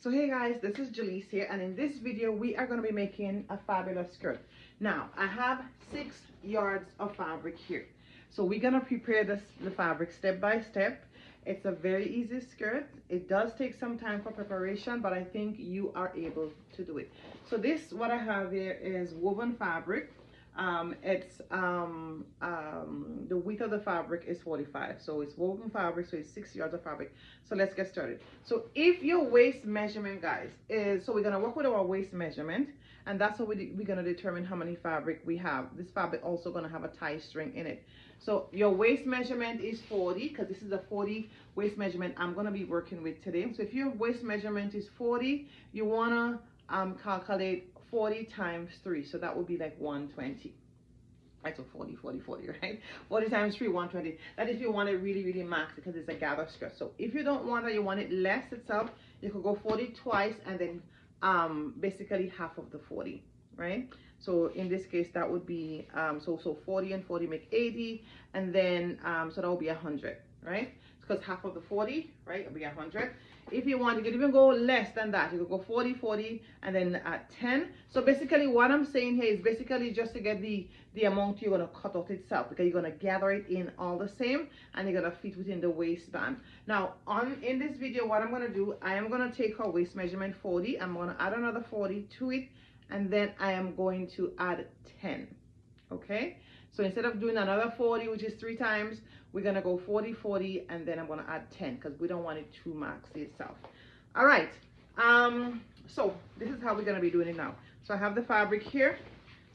So hey guys, this is Jaleese here, and in this video we are going to be making a fabulous skirt. Now I have 6 yards of fabric here, so we're going to prepare the fabric step by step. It's a very easy skirt. It does take some time for preparation, but I think you are able to do it. So what I have here is woven fabric. The width of the fabric is 45, so it's woven fabric, so it's 6 yards of fabric. So let's get started. So if your waist measurement, guys, is, so we're going to work with our waist measurement, and that's how we're going to determine how many fabric we have. This fabric also going to have a tie string in it. So your waist measurement is 40, because this is a 40 waist measurement I'm going to be working with today. So if your waist measurement is 40, you want to calculate 40 times 3, so that would be like 120. Right, so 40, 40, 40, right? 40 times 3, 120. That if you want it really, really max, because it's a gather skirt. So if you don't want that, you want it less itself, you could go 40 twice and then basically half of the 40, right? So in this case, that would be, so 40 and 40 make 80, and then, so that would be 100, right? Because half of the 40, right, will be 100. If you want, you can even go less than that. You could go 40, 40, and then 10. So basically what I'm saying here is basically just to get the amount you're going to cut out itself, because you're going to gather it in all the same, and you're going to fit within the waistband. Now, in this video, what I'm going to do, I am going to take our waist measurement 40. I'm going to add another 40 to it, and then I am going to add 10. Okay? So instead of doing another 40, which is 3 times, we're going to go 40, 40, and then I'm going to add 10, because we don't want it too maxy itself. All right. So this is how we're going to be doing it now. So I have the fabric here.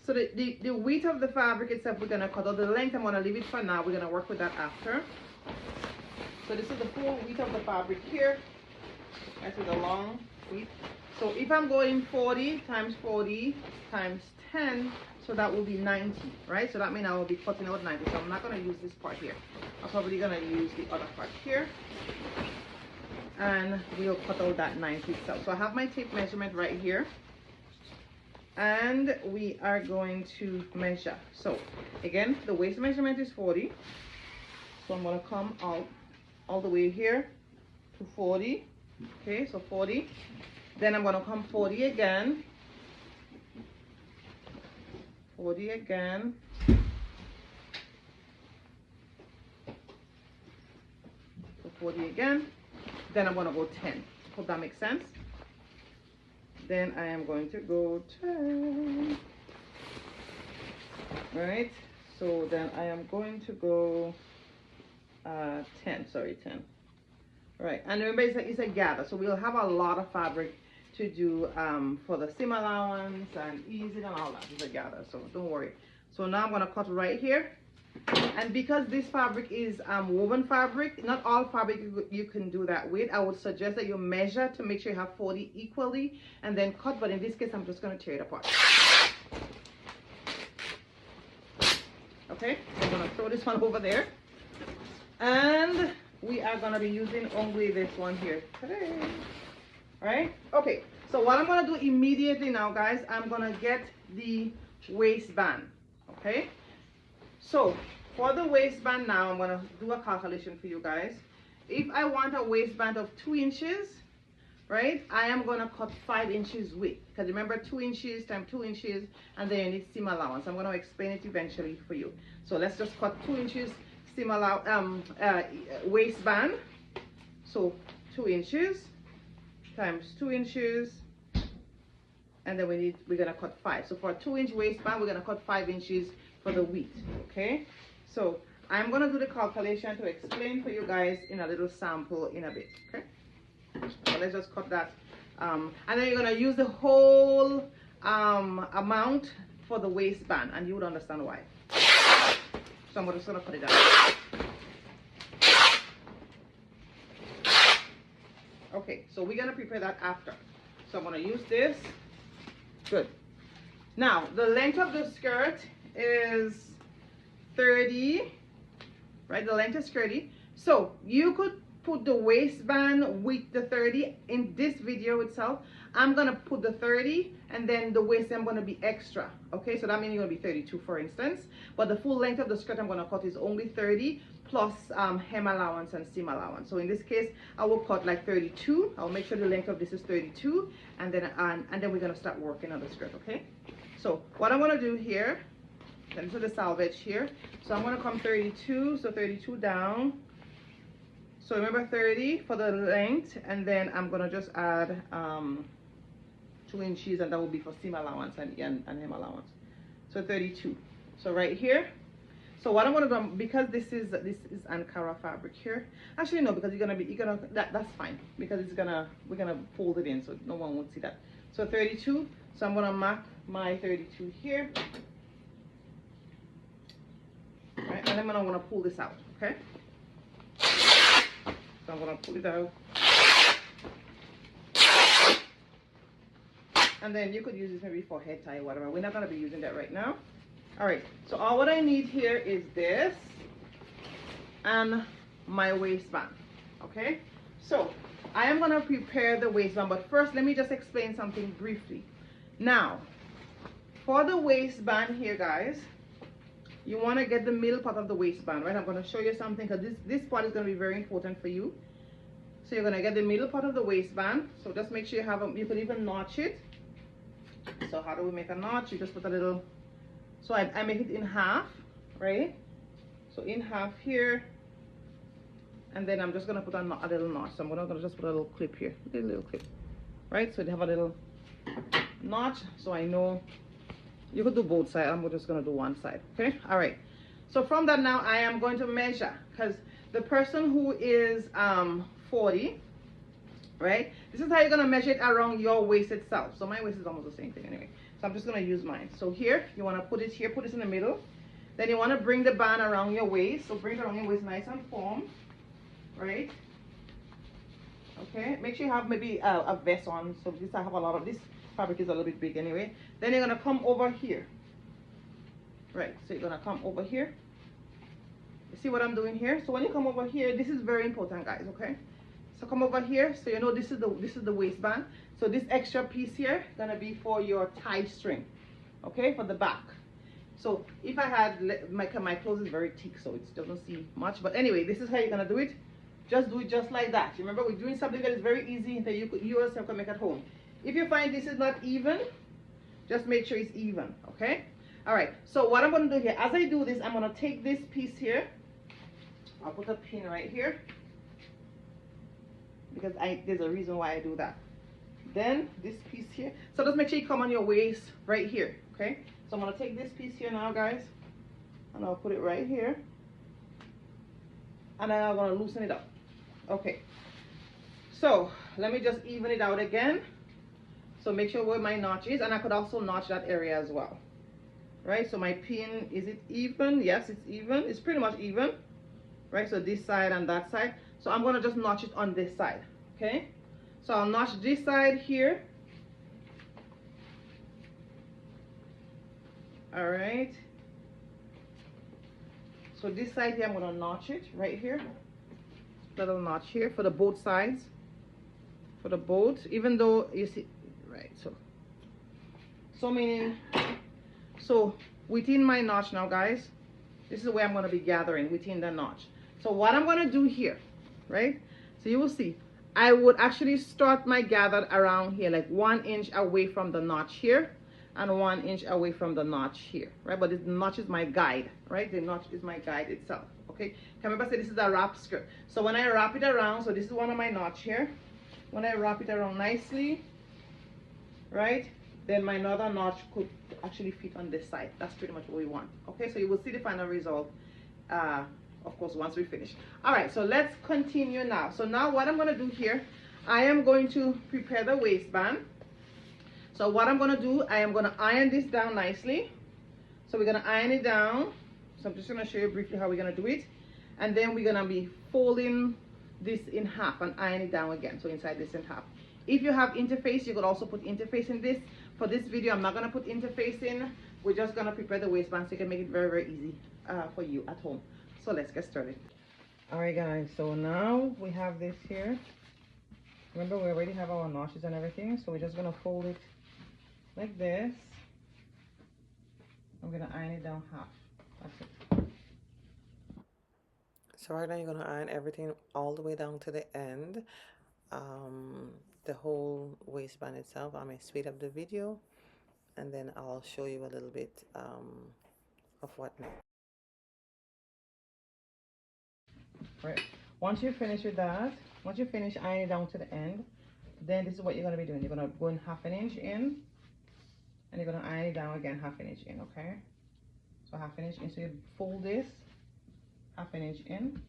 So the width of the fabric itself, we're going to cut out. The length, I'm going to leave it for now. We're going to work with that after. So this is the full width of the fabric here. This is the long width. So if I'm going 40 times 10, so that will be 90, right? So that means I will be cutting out 90. So I'm not going to use this part here. I'm probably going to use the other part here. And we'll cut out that 90 itself. So I have my tape measurement right here. And we are going to measure. So again, the waist measurement is 40. So I'm going to come out all the way here to 40. Okay, so 40. Then I'm going to come 40 again. 40 again. 40 again. Then I'm going to go 10. Hope that makes sense. Then I am going to go 10. Right? So then I am going to go 10. Sorry, 10. Right. And remember, it's a gather. So we'll have a lot of fabric to do for the seam allowance and easing and all that. It's a gather, so don't worry. So now I'm going to cut right here. And because this fabric is woven fabric, not all fabric you can do that with. I would suggest that you measure to make sure you have 40 equally and then cut, but in this case I'm just going to tear it apart. Okay, so I'm going to throw this one over there, and we are going to be using only this one here today. All right, okay, so what I'm going to do immediately now, guys, I'm going to get the waistband. Okay, so for the waistband now, I'm going to do a calculation for you guys. If I want a waistband of 2 inches, right, I am going to cut 5 inches width, because remember, 2 inches times 2 inches, and then you need seam allowance. I'm going to explain it eventually for you. So let's just cut 2 inches seam waistband. So 2 inches times 2 inches, and then we're going to cut 5. So for a 2-inch waistband, we're going to cut 5 inches for the width. Okay, so I'm going to do the calculation to explain for you guys in a little sample in a bit. Okay, so let's just cut that, and then you're going to use the whole amount for the waistband, and you would understand why. So I'm just going to cut it out. Okay, so we're going to prepare that after. So I'm going to use this. Good. Now, the length of the skirt is 30, right? The length is 30. So you could put the waistband with the 30 in this video itself. I'm going to put the 30, and then the waist I'm going to be extra. Okay, so that means you're going to be 32, for instance. But the full length of the skirt I'm going to cut is only 30. plus hem allowance and seam allowance. So in this case, I will cut like 32. I'll make sure the length of this is 32, and then we're gonna start working on the skirt. Okay. So what I'm gonna do here, then to the selvage here. So I'm gonna come 32. So 32 down. So remember 30 for the length, and then I'm gonna just add 2 inches, and that will be for seam allowance and hem allowance. So 32. So right here. So what I'm gonna do, because this is Ankara fabric here. Actually no, because that's fine, because we're gonna fold it in, so no one would see that. So 32. So I'm gonna mark my 32 here. Right, and then I'm gonna pull this out. Okay. So I'm gonna pull it out. And then you could use this maybe for head tie or whatever. We're not gonna be using that right now. All right, so all what I need here is this and my waistband. Okay, so I am gonna prepare the waistband, but first let me just explain something briefly. Now, for the waistband here, guys, you want to get the middle part of the waistband, right? I'm going to show you something, because this part is going to be very important for you. So you're going to get the middle part of the waistband. So just make sure you have you could even notch it. So how do we make a notch? You just put a little, so I make it in half, right? So in half here, and then I'm just going to put a little notch. So I'm going to just put a little clip here, a little clip, right? So they have a little notch, so I know. You could do both sides. I'm just going to do one side. Okay. All right. So from that, now I am going to measure, because the person who is 40, right, this is how you're going to measure it around your waist itself. So my waist is almost the same thing anyway, so I'm just going to use mine. So here you want to put it here, put this in the middle, then you want to bring the band around your waist. So bring it around your waist nice and firm, right? Okay, make sure you have maybe a vest on. So this, I have a lot of this fabric is a little bit big anyway. Then you're gonna come over here, right? So you're gonna come over here. You see what I'm doing here? So when you come over here, this is very important, guys. Okay, so come over here, so you know this is the waistband. So this extra piece here gonna be for your tie string, okay, for the back. So if I had my clothes is very thick, so it doesn't see much, but anyway, this is how you're gonna do it. Just do it just like that. Remember, we're doing something that is very easy that you yourself can make at home. If you find this is not even, just make sure it's even. Okay. All right, so what I'm going to do here, as I do this, I'm going to take this piece here. I'll put a pin right here, because there's a reason why I do that. Then this piece here, so just make sure you come on your waist right here. Okay, so I'm going to take this piece here now, guys, and I'll put it right here, and then I'm going to loosen it up. Okay, so let me just even it out again. So make sure where my notch is, and I could also notch that area as well, right? So my pin, is it even? Yes, it's even. It's pretty much even, right? So this side and that side. So I'm gonna just notch it on this side, okay? So I'll notch this side here. All right. So this side here, I'm gonna notch it right here. Little notch here for the both sides. For the both, even though you see. Right, so meaning, so within my notch now, guys, this is where I'm going to be gathering within the notch. So what I'm going to do here, right, so you will see I would actually start my gather around here, like 1 inch away from the notch here and 1 inch away from the notch here, right? But this notch is my guide, right? The notch is my guide itself. Okay, remember I said this is a wrap skirt. So when I wrap it around, so this is one of my notch here, when I wrap it around nicely, right, then my another notch could actually fit on this side. That's pretty much what we want. Okay, so you will see the final result, of course, once we finish. All right, so let's continue now. So now what I'm going to do here, I am going to prepare the waistband. So what I'm going to do, I am going to iron this down nicely. So we're going to iron it down. So I'm just going to show you briefly how we're going to do it, and then we're going to be folding this in half and iron it down again. So inside this in half. If you have interface, you could also put interface in this. For this video, I'm not going to put interface in. We're just going to prepare the waistband so you can make it very, very easy for you at home. So let's get started. All right, guys. So now we have this here. Remember, we already have our notches and everything. So we're just going to fold it like this. I'm going to iron it down half. That's it. So right now you're going to iron everything all the way down to the end, the whole waistband itself. I may speed up the video and then I'll show you a little bit of what next. Right. Once you finish with that, once you finish ironing down to the end, then this is what you're going to be doing. You're going to go in half an inch in, and you're going to iron it down again half an inch in, okay? So half an inch in. So you fold this half an inch in,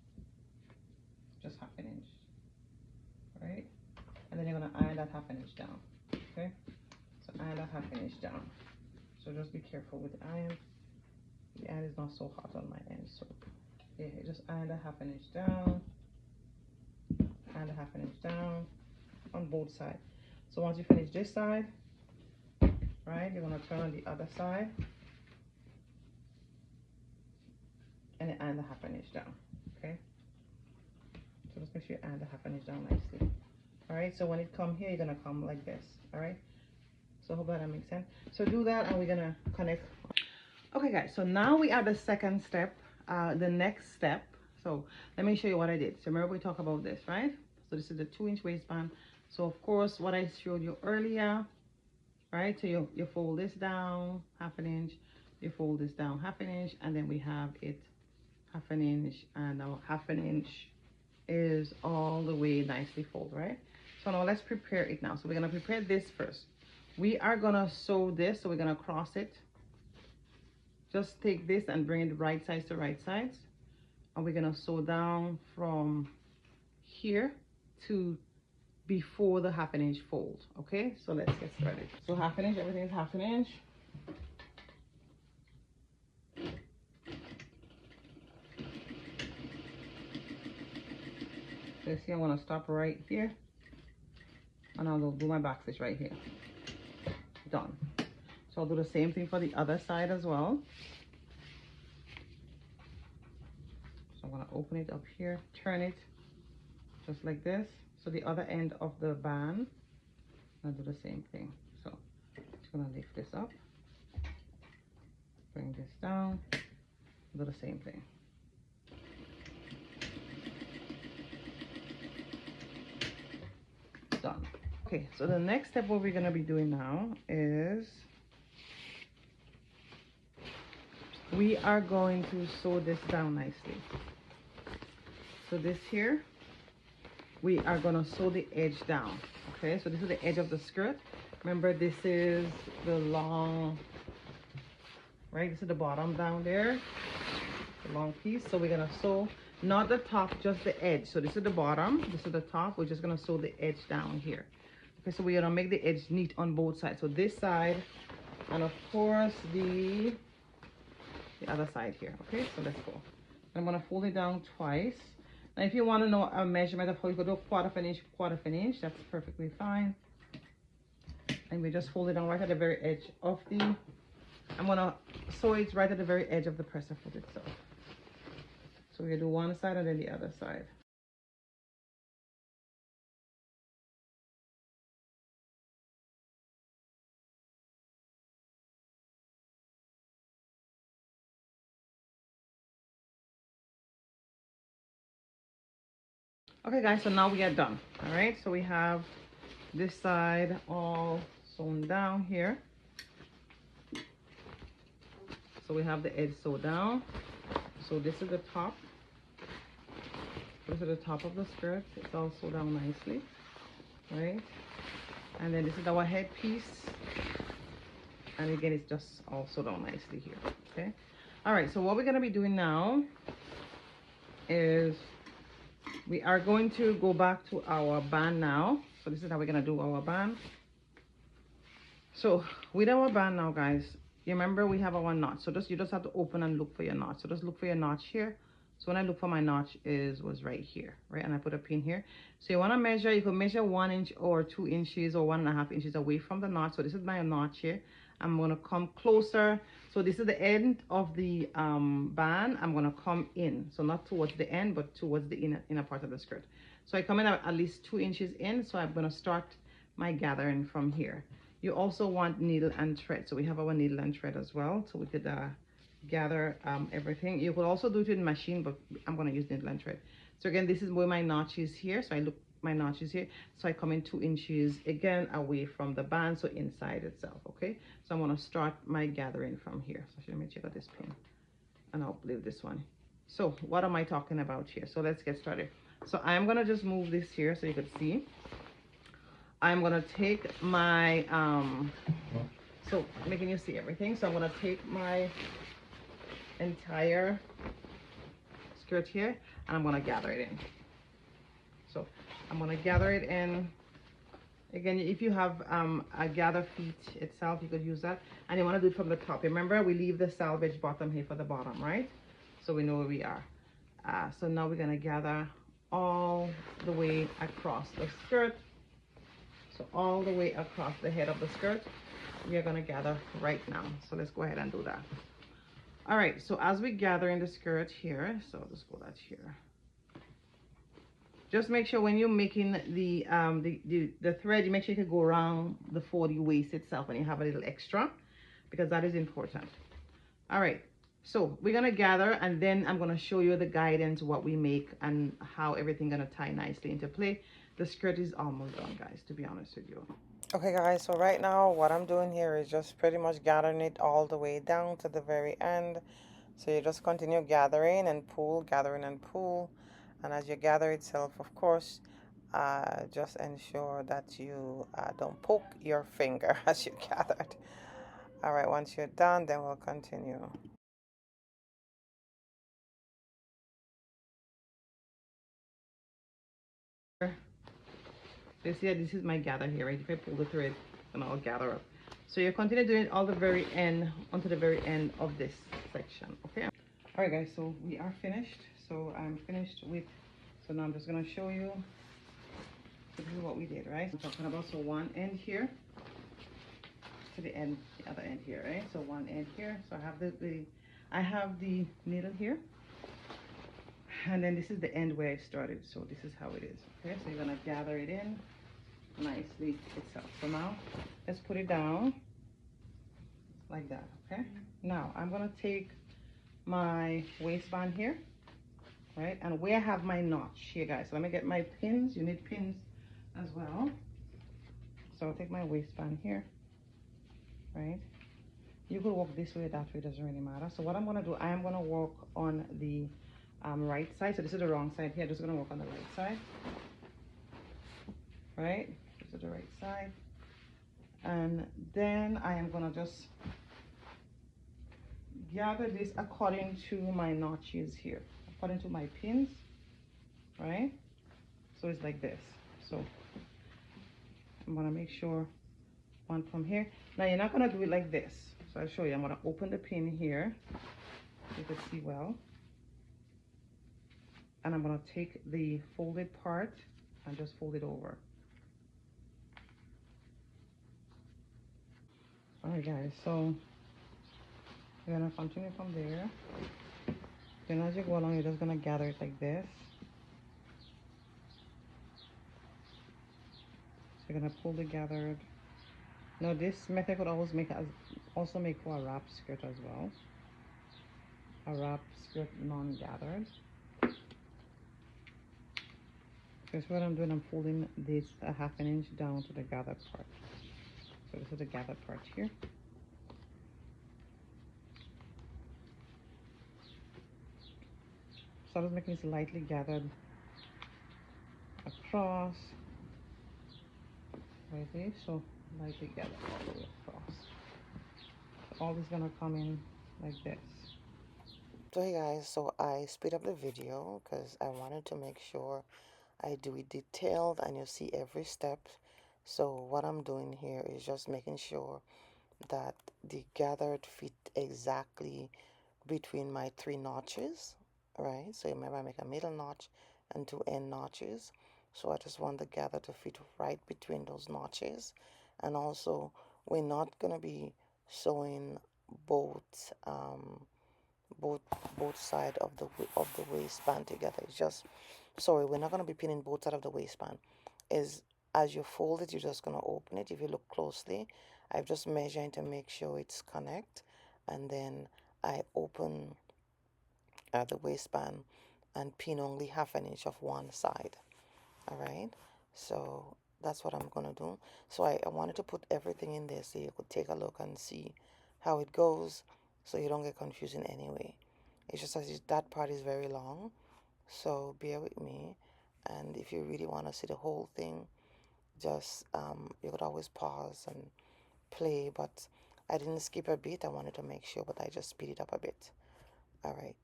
just half an inch, right? And then you're going to iron that half an inch down, okay? So iron that half an inch down. So just be careful with the iron. The iron is not so hot on my end, so yeah, just iron that half an inch down, iron the half an inch down on both sides. So once you finish this side, right, you're going to turn on the other side and then iron the half an inch down, okay? So just make sure you iron the half an inch down nicely. All right, so when it come here, you're going to come like this, all right? So I hope that makes sense. So do that and we're going to connect. Okay guys, so now we are the second step, the next step. So let me show you what I did. So remember we talked about this, right? So this is the 2-inch waistband. So of course what I showed you earlier, right? So you fold this down half an inch, you fold this down half an inch, and then we have it half an inch, and our half an inch is all the way nicely folded, right? So now let's prepare it now. So we're gonna prepare this first. We are gonna sew this, so we're gonna cross it. Just take this and bring it right sides to right sides, and we're gonna sew down from here to before the half an inch fold. Okay, so let's get started. So half an inch, everything is half an inch. So see, I want to stop right here, and I'll do my back stitch right here. Done. So I'll do the same thing for the other side as well. So I'm going to open it up here, turn it just like this. So the other end of the band, I'll do the same thing. So just going to lift this up, bring this down, do the same thing. Done. Okay, so the next step what we're going to be doing now is we are going to sew this down nicely. So this here, we are going to sew the edge down. Okay, so this is the edge of the skirt. Remember, this is the long, right? This is the bottom down there, the long piece. So we're going to sew not the top, just the edge. So this is the bottom, this is the top. We're just going to sew the edge down here. Okay, so we're going to make the edge neat on both sides. So this side, and of course the other side here. Okay, so let's go. I'm going to fold it down twice. Now if you want to know a measurement of how you go do quarter of an inch, that's perfectly fine. And we just fold it down right at the very edge of the, I'm going to sew it right at the very edge of the presser foot itself. So we're going to do one side and then the other side. Okay guys, so now we are done. All right, so we have this side all sewn down here. So we have the edge sewed down. So this is the top. This is the top of the skirt. It's all sewed down nicely, right? And then this is our headpiece. And again, it's just all sewed down nicely here, okay? All right, so what we're gonna be doing now is we are going to go back to our band now. So this is how we're gonna do our band. So with our band now, guys, you remember we have our notch. So you just have to open and look for your notch. So just look for your notch here. So when I look for my notch was right here, right? And I put a pin here. So you want to measure, you can measure 1 inch or 2 inches or 1.5 inches away from the notch. So this is my notch here. I'm going to come closer. So this is the end of the band. I'm going to come in. So not towards the end, but towards the inner part of the skirt. So I come in at least 2 inches in. So I'm going to start my gathering from here. You also want needle and thread. So we have our needle and thread as well. So we could gather everything. You could also do it in machine, but I'm going to use needle and thread. So again, this is where my notch is here. So I look my notch is here. So I come in 2 inches again away from the band, so inside itself. Okay. So I'm going to start my gathering from here. So let me check out this pin, and I'll leave this one. So what am I talking about here? So let's get started. So I'm going to just move this here so you can see. I'm going to take my so making you see everything. So I'm going to take my entire skirt here, and I'm going to gather it in. So I'm going to gather it in. Again, if you have a gather feet itself, you could use that, and you want to do it from the top. Remember, we leave the salvage bottom here for the bottom, right? So we know where we are. So now we're going to gather all the way across the skirt. So all the way across the head of the skirt, we are going to gather right now. So let's go ahead and do that. All right, so as we gather in the skirt here, so I'll just go that here. Just make sure when you're making the thread, you make sure you can go around the 40 waist itself and you have a little extra, because that is important. All right, so we're gonna gather, and then I'm gonna show you the guidance, what we make and how everything gonna tie nicely into play. The skirt is almost done, guys, to be honest with you. Okay guys, so right now what I'm doing here is just pretty much gathering it all the way down to the very end. So you just continue gathering and pull, gathering and pull. And as you gather itself, of course, just ensure that you don't poke your finger as you gathered. All right, once you're done, then we'll continue. So you see, this is my gather here, right? If I pull the thread, and I'll gather up. So you continue doing it all the very end, onto the very end of this section, okay? All right, guys, so we are finished. So I'm finished with, so now I'm just gonna show you, so this is what we did, right? I'm talking about, so one end here to the end, the other end here, right? So one end here. So I have I have the needle here, and then this is the end where I started. So this is how it is, okay? So you're gonna gather it in nicely itself. So now let's put it down like that, okay? Now I'm gonna take my waistband here, right, and where I have my notch here, guys. So let me get my pins. You need pins as well. So I'll take my waistband here, right? You could walk this way, that way, doesn't really matter. So what I'm gonna do, I am gonna walk on the right side. So this is the wrong side here. I'm just gonna walk on the right side, right? This is the right side, and then I am gonna just gather this according to my notches here, according to my pins, right? So it's like this. So I'm gonna make sure one from here. Now you're not gonna do it like this. So I'll show you. I'm gonna open the pin here, so you can see well. And I'm gonna take the folded part and just fold it over. All right, guys, so we're gonna continue from there. Then as you go along, you're just gonna gather it like this. So you're gonna pull the gathered. Now this method could always also make for a wrap skirt as well. A wrap skirt non-gathered. Because what I'm doing, I'm folding this a ½ inch down to the gathered part. So this is the gathered part here. So I was making this lightly gathered across, right there. So lightly gathered all the way across. So all this is gonna come in like this. So hey guys, so I speed up the video because I wanted to make sure I do it detailed and you see every step. So what I'm doing here is just making sure that the gathered fit exactly between my 3 notches, right? So remember I make a middle notch and 2 end notches. So I just want the gather to fit right between those notches. And also we're not gonna be sewing both both both side of the waistband together. It's just, sorry, we're not going to be pinning both side of the waistband. Is as you fold it, you're just going to open it. If you look closely, I've just measuring to make sure it's connect, and then I open the waistband and pin only 1/2 inch of one side. All right, so that's what I'm gonna do. So I wanted to put everything in there so you could take a look and see how it goes, so you don't get confused in any way. It's just that part is very long, so bear with me. And if you really want to see the whole thing, just you could always pause and play. But I didn't skip a bit. I wanted to make sure, but I just speed it up a bit. All right.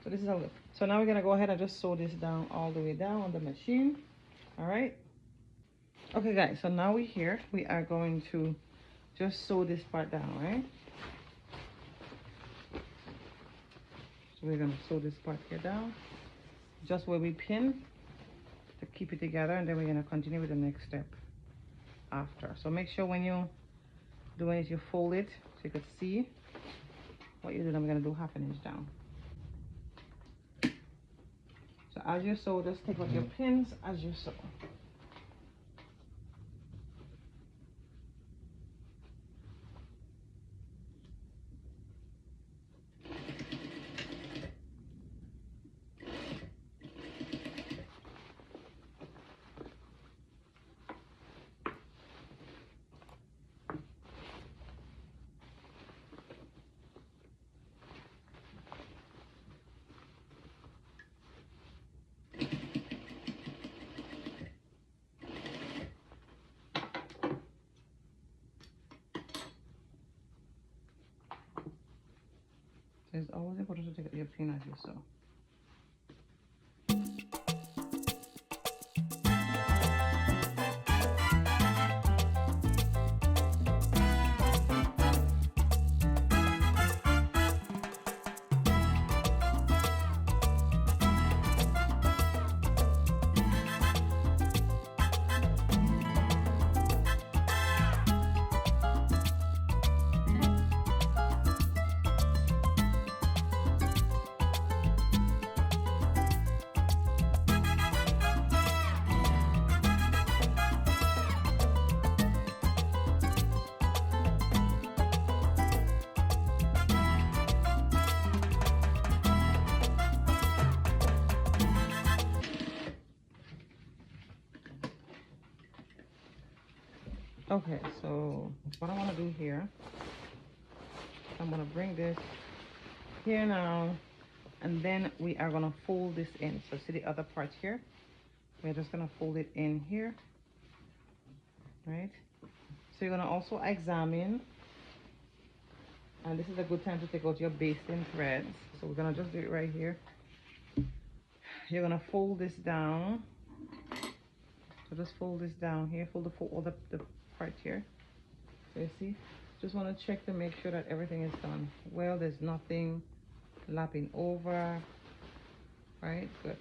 So this is how it. So now we're gonna go ahead and just sew this down all the way down on the machine. All right. Okay, guys. So now we're here. We are going to just sew this part down, right? So we're gonna sew this part here down, just where we pin to keep it together, and then we're gonna continue with the next step after. So make sure when you doing it, you fold it so you can see what you're doing. I'm gonna do 1/2 inch down. So as you sew, just take out your pins as you sew. It's always important to take out your pin as you sew. Okay, so what I want to do here, I'm going to bring this here now, and then we are going to fold this in. So see the other part here? We're just going to fold it in here, right? So you're going to also examine And this is a good time to take out your basting threads. So we're gonna just do it right here. You're gonna fold this down. So just fold this down here, fold the part here. So you see, just want to check to make sure that everything is done well. There's nothing lapping over, right? Good.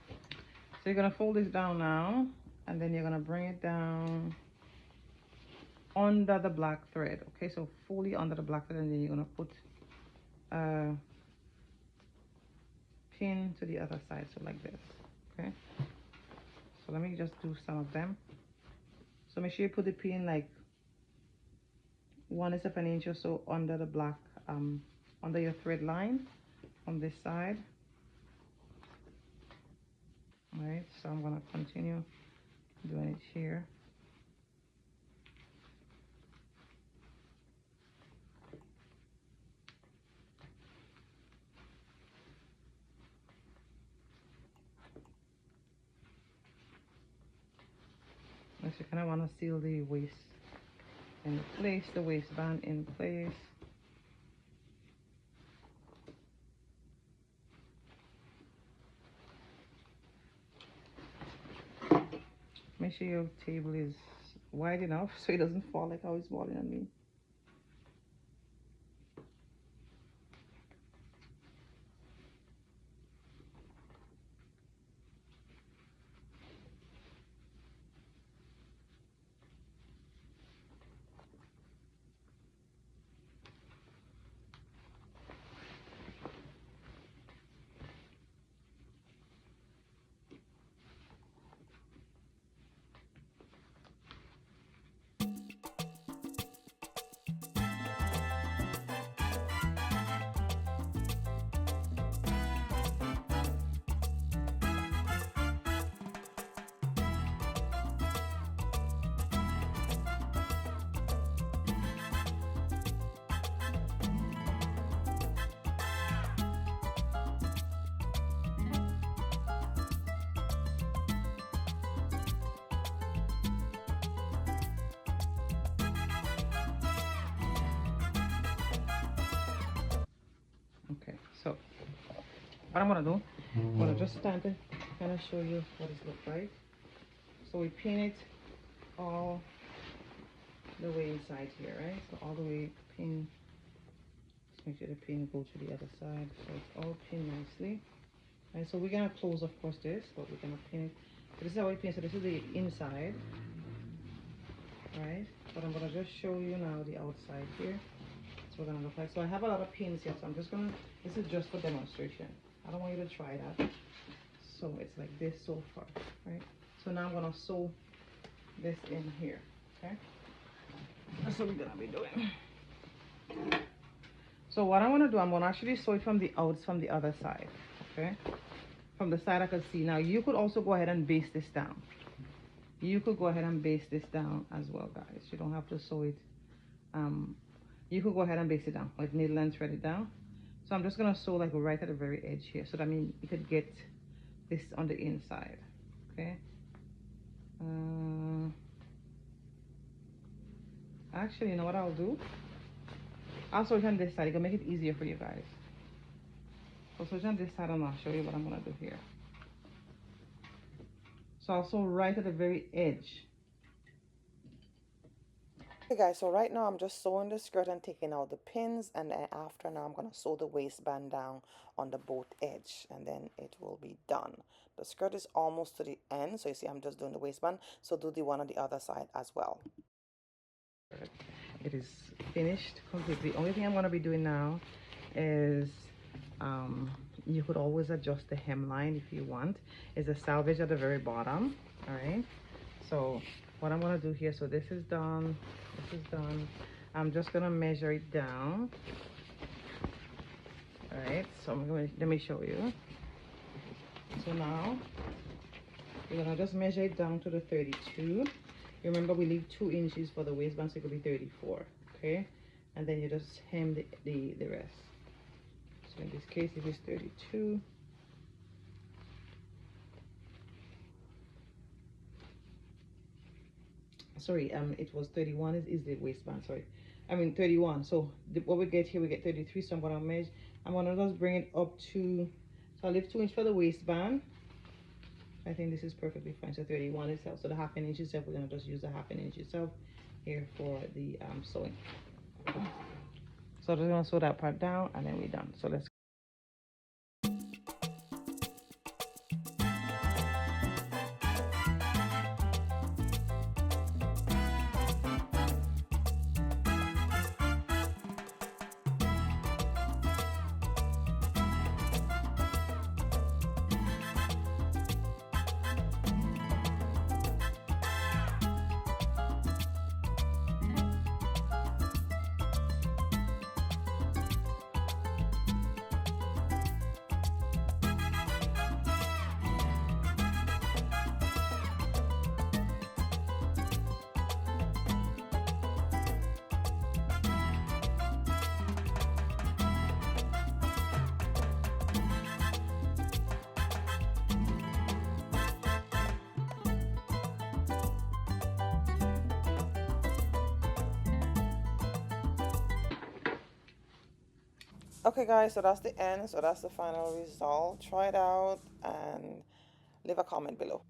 So you're gonna fold this down now, and then you're gonna bring it down under the black thread. Okay, so fully under the black thread, and then you're gonna put a pin to the other side, so like this. Okay, so let me just do some of them. So make sure you put the pin like 1 inch or so under the black, under your thread line on this side. All right, so I'm gonna continue doing it here. So you kind of want to seal the waist in place, the waistband in place. Make sure your table is wide enough so it doesn't fall like how it's falling on me. Okay, so what I'm gonna do, I'm gonna just stand to kind of show you what it looks like. So we pin it all the way inside here, right? So all the way pin. Just make sure the pin goes to the other side, so it's all pinned nicely. Right, so we're gonna close, of course, this, but we're gonna pin it. So this is how we pin. So this is the inside, right? But I'm gonna just show you now the outside here. So we're gonna look like. So I have a lot of pins here, so I'm just gonna. This is just for demonstration. I don't want you to try that. So it's like this so far, right? So now I'm gonna sew this in here. Okay. That's what we're gonna be doing. So what I want to do, I'm gonna actually sew it from the other side. Okay. From the side I could see. Now you could also go ahead and baste this down. You could go ahead and baste this down as well, guys. You don't have to sew it. You could go ahead and baste it down with needle and thread it down. So I'm just gonna sew like right at the very edge here, so that means you could get this on the inside. Okay. Actually, you know what I'll do? I'll sew it on this side. It can make it easier for you guys. So sew it on this side, and I'll show you what I'm gonna do here. So I'll sew right at the very edge. Okay guys, so right now I'm just sewing the skirt and taking out the pins, and then after now I'm going to sew the waistband down on the both edge, and then it will be done. The skirt is almost to the end, so you see I'm just doing the waistband, so do the one on the other side as well. It is finished completely. Only thing I'm going to be doing now is you could always adjust the hemline if you want. Is a salvage at the very bottom. All right, so what I'm going to do here, so this is done, this is done. I'm just going to measure it down. All right, so I'm going to, let me show you. So now you're going to just measure it down to the 32. Remember, we leave 2 inches for the waistband, so it could be 34. Okay, and then you just hem the rest. So in this case it is 32. sorry, it was 31 is the waistband, sorry. I mean 31. So what we get here, we get 33. So I'm gonna measure, I'm gonna just bring it up to, so I'll leave 2 inch for the waistband. I think this is perfectly fine. So 31 itself. So the half an inch itself, we're gonna just use the half an inch itself here for the sewing. So I'm just gonna sew that part down and then we're done. So let's. Okay guys, so that's the end. So that's the final result. Try it out and leave a comment below.